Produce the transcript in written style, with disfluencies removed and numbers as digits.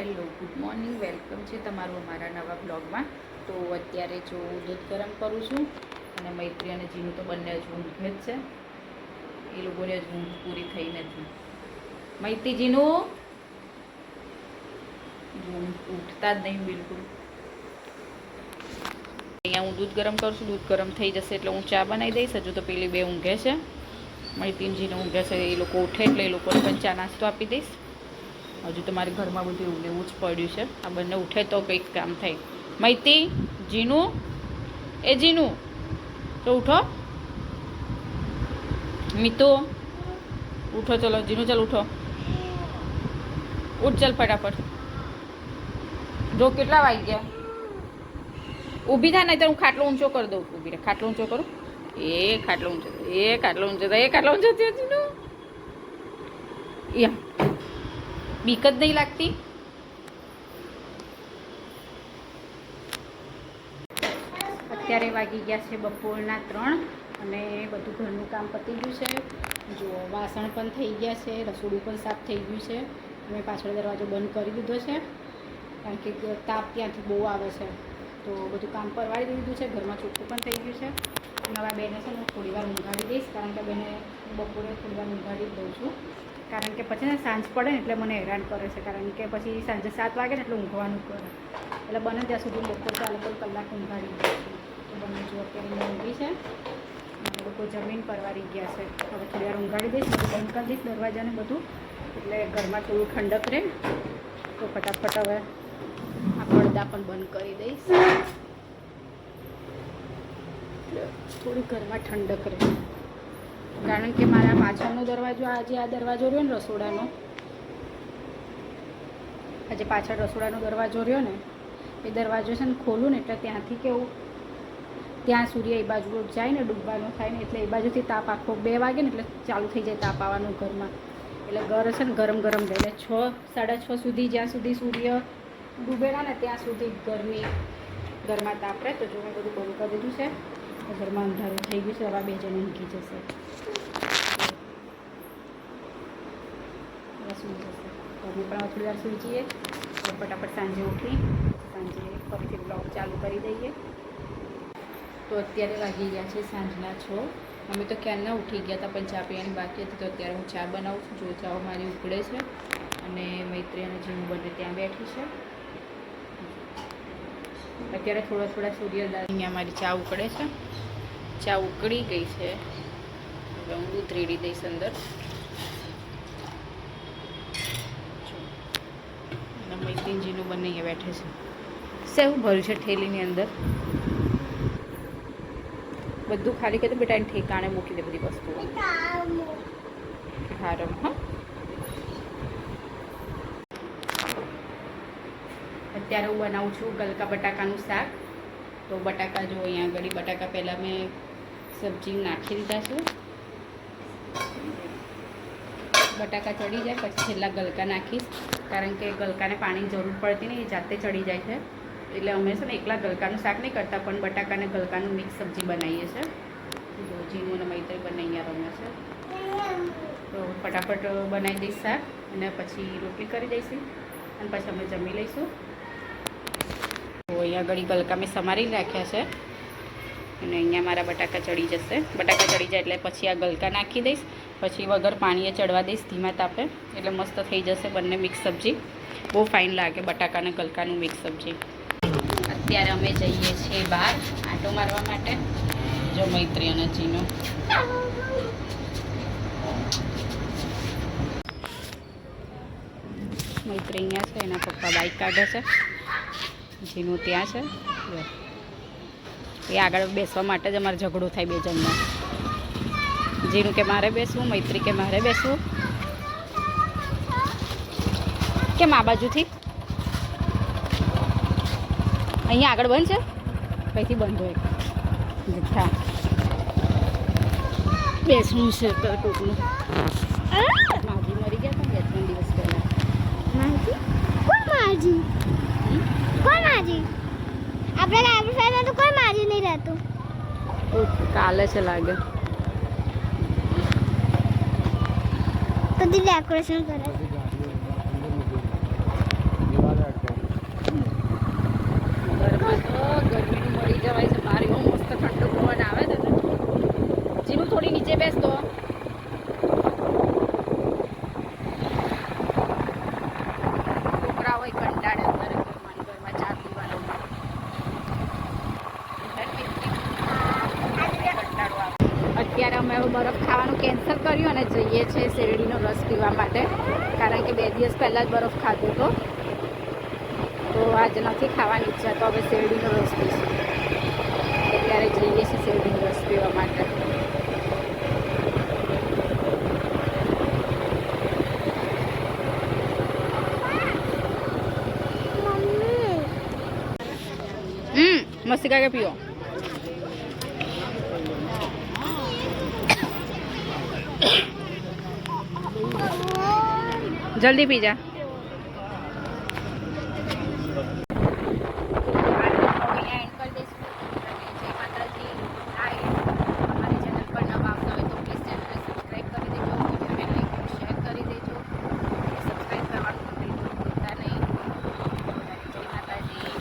Hello good morning, welcome છે તમારું અમારા નવા બ્લોગમાં. તો અત્યારે જો દૂધ ગરમ કરું છું અને મૈત્રી અને જીનું તો બંને જ ઊંઘે જ છે. એ લોકોને જ ઊંઘ પૂરી થઈ નથી. મૈત્રી જીનું ઉઠતા જ નહીં બિલકુલ. અહીંયા હું દૂધ ગરમ કરું છું. દૂધ ગરમ થઈ જશે એટલે હું ચા બનાવી દઈશ. હજુ તો પેલી બે ઊંઘે છે, મૈત્રીજીને ઊંઘે છે. એ લોકો ઉઠે એટલે એ લોકોને પણ ચા નાસ્તો આપી દઈશ. હજુ તો મારે ઘરમાં બધું એવું લેવું જ પડ્યું છે. આ બંને ઉઠે તો કંઈક કામ થાય. મૈતી, જીનું, એ જીનું તો ઉઠો. મીતુ ઉઠો, ચલો જીનું ચાલ ઉઠો, ઉઠ ચાલ ફટાફટ. જો કેટલા વાગી ગયા. ઊભી થાય નહીં તો હું ખાટલો ઊંચો કરી દઉં છું. ઊભી રહે, ખાટલો ઊંચો કરું. એ ખાટલો ઊંચો, એ ખાટલો ઊંચો થાય, એ ખાટલો ઊંચો થયો જીનું. યા બીક જ નહીં લાગતી. અત્યારે વાગી ગયા છે બપોરના 3 અને બધું ઘરનું કામ પતી ગયું છે. જો વાસણ પણ થઈ ગયા છે, રસોડું પણ સાફ થઈ ગયું છે. અમે પાછળ દરવાજો બંધ કરી દીધો છે કારણ કે તાપ ત્યાંથી બહુ આવે છે. તો બધું કામ પરવાડી દીધું છે. ઘરમાં ચોખ્ખું પણ થઈ ગયું છે. નવા બેને છે હું થોડી વાર ઊંઘાડી દઈશ કારણ કે બેને બપોરે થોડી વાર ઊંઘાડી દઉં છું કારણ કે પછી ને સાંજ પડે ને એટલે મને હેરાન કરે છે. કારણ કે પછી સાંજે 7 વાગે ને એટલે ઊંઘવાનું કરે, એટલે બને ત્યાં સુધી બપોર 4 કલાક ઊંઘાડી દઉં છું. તો બંને જો અત્યારે ઊંઘી છે. લોકો જમીન પરવારી ગયા છે. હવે થોડી વાર ઊંઘાડી દઈશ, બધું બંધ કરી દઈશ દરવાજાને બધું, એટલે ઘરમાં થોડું ઠંડક રહે. તો ફટાફટ હવે આ પડદા પણ બંધ કરી દઈશ, થોડી ઘરમાં ઠંડક રહે. કારણ કે મારા પાછળનો દરવાજો, આજે આ દરવાજો રહ્યો ને રસોડાનો, આજે પાછળ રસોડાનો દરવાજો રહ્યો ને, એ દરવાજો છે ને ખોલું ને એટલે ત્યાંથી કેવું, ત્યાં સૂર્ય એ બાજુ જાય ને ડૂબવાનો થાય ને, એટલે એ બાજુથી તાપ આખો 2 વાગે ને એટલે ચાલુ થઈ જાય તાપ આવવાનું ઘરમાં. એટલે ઘર છે ને ગરમ ગરમ રહે. 6, 6:30 સુધી, જ્યાં સુધી સૂર્ય ડૂબેલા ને ત્યાં સુધી ઘરમાં તાપ રહે. તો જો મેં બધું બંધ કરી દીધું છે. ઘરમાં અંધારું થઈ ગયું છે. હવે 2 જણ ઊંઘી જશે, સૂઈ જશે. તો અમે પણ થોડી વાર સૂઈ જઈએ. ફટાફટ સાંજે ઉઠી સાંજે ફરીથી બ્લોગ ચાલુ કરી દઈએ. તો અત્યારે વાગી ગયા છે સાંજના 6. અમે તો ક્યારના ઉઠી ગયા હતા પણ ચા પીવાની બાકી હતી. તો અત્યારે હું ચા બનાવું છું. જો ચા મારી ઉકળે છે અને મૈત્રી અને જીનું બંને ત્યાં બેઠી છે. અત્યારે થોડા સૂર્યદાન અહીંયા મારી ચા ઉકળે છે. ચા ઉકળી ગઈ છે. હવે હું દૂધ રેડી દઈશ અંદર. અને મૈત્રીજીનું બંને અહીંયા બેઠે છે. સેવું ભર્યું છે ઠેલીની અંદર, બધું ખાલી કરી બેટા એને ઠેકાણે મૂકી દે બધી વસ્તુઓ. હારમ હા. અત્યારે હું બનાવું છું ગલકા બટાકાનું શાક. તો બટાકા જો અહીંયા આગળ બટાકા પહેલાં મેં સબ્જી નાખી દીધા છે. બટાકા ચડી જાય પછી છેલ્લા ગલકા નાખીશ, કારણ કે ગલકાને પાણીની જરૂર પડતી નહીં, એ જાતે ચડી જાય છે. એટલે અમે છે ને એકલા ગલકાનું શાક નહીં કરતા, પણ બટાકાને ગલકાનું મિક્સ સબ્જી બનાવીએ છીએ. જો જીનું અને મૈત્રી બંને અહીંયા રમે છે. તો ફટાફટ બનાવી દઈશ શાક અને પછી રોટલી કરી દઈશું અને પછી અમે જમી લઈશું. તો અહીંયા આગળ ગલકા મેં સમારી રાખ્યા છે અને અહીંયા મારા બટાકા ચડી જશે. બટાકા ચડી જાય એટલે પછી આ ગલકા નાખી દઈશ. પછી વગર પાણીએ ચડવા દઈશ ધીમા તાપે, એટલે મસ્ત થઈ જશે બંને મિક્સ સબ્જી. બહુ ફાઇન લાગે બટાકા અને ગલકાનું મિક્સ સબ્જી. અત્યારે અમે જઈએ છીએ બહાર આંટો મારવા માટે. જો મૈત્રી અને જીનો મૈત્રી અહીંયા છે, એના પપ્પા બાઇક કાઢે છે. જીનું ત્યાં છે. એ આગળ બેસવા માટે જ અમારે ઝઘડો થાય 2 જણનો. જીનું કે મારે બેસવું, મૈત્રી કે મારે બેસવું. કેમ આ બાજુથી અહીંયા આગળ બંધ છે, કઈથી બંધ હોય જથ્થા બેસવું છે ટૂંકનું. માજી મરી ગયા હતા 2-3 દિવસ પહેલાં. માજી આપણા ફેરમાં તો કોઈ માજી નહીં રહેતું. કાલે છે લાગે. તો ડેકોરેશન કરે. પહેલાં જ બરફ ખાધો હતો તો આજે નથી ખાવાની ઈચ્છા તો હવે શેરડીનો રસ પીશું અત્યારે જઈએ છીએ શેરડીનો રસ પીવા માટે મસ્તી કાકે પીઓ જલ્દી પી જા